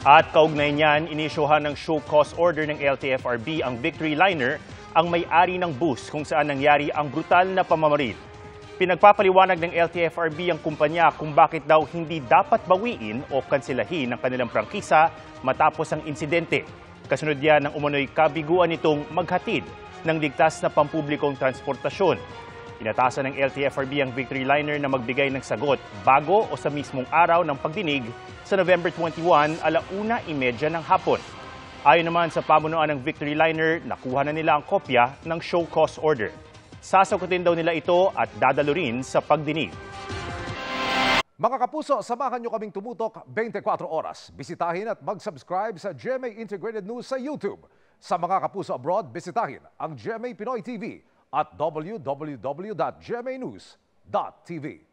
At kaugnay niyan, inisyuhan ng show cause order ng LTFRB ang Victory Liner, ang may-ari ng bus kung saan nangyari ang brutal na pamamaril. Pinagpapaliwanag ng LTFRB ang kumpanya kung bakit daw hindi dapat bawiin o kanselahin ang kanilang prangkisa matapos ang insidente. Kasunod yan ng umano'y kabiguan nitong maghatid ng ligtas na pampublikong transportasyon. Inatasan ng LTFRB ang Victory Liner na magbigay ng sagot bago o sa mismong araw ng pagdinig sa November 21, 1:30 ng hapon. Ayon naman sa pamunuan ng Victory Liner, nakuha na nila ang kopya ng show cause order. Sasagutin daw nila ito at dadalo rin sa pagdinig. Mga kapuso, samahan nyo kaming tumutok 24 oras. Bisitahin at mag-subscribe sa GMA Integrated News sa YouTube. Sa mga kapuso abroad, bisitahin ang GMA Pinoy TV at www.gmanews.tv.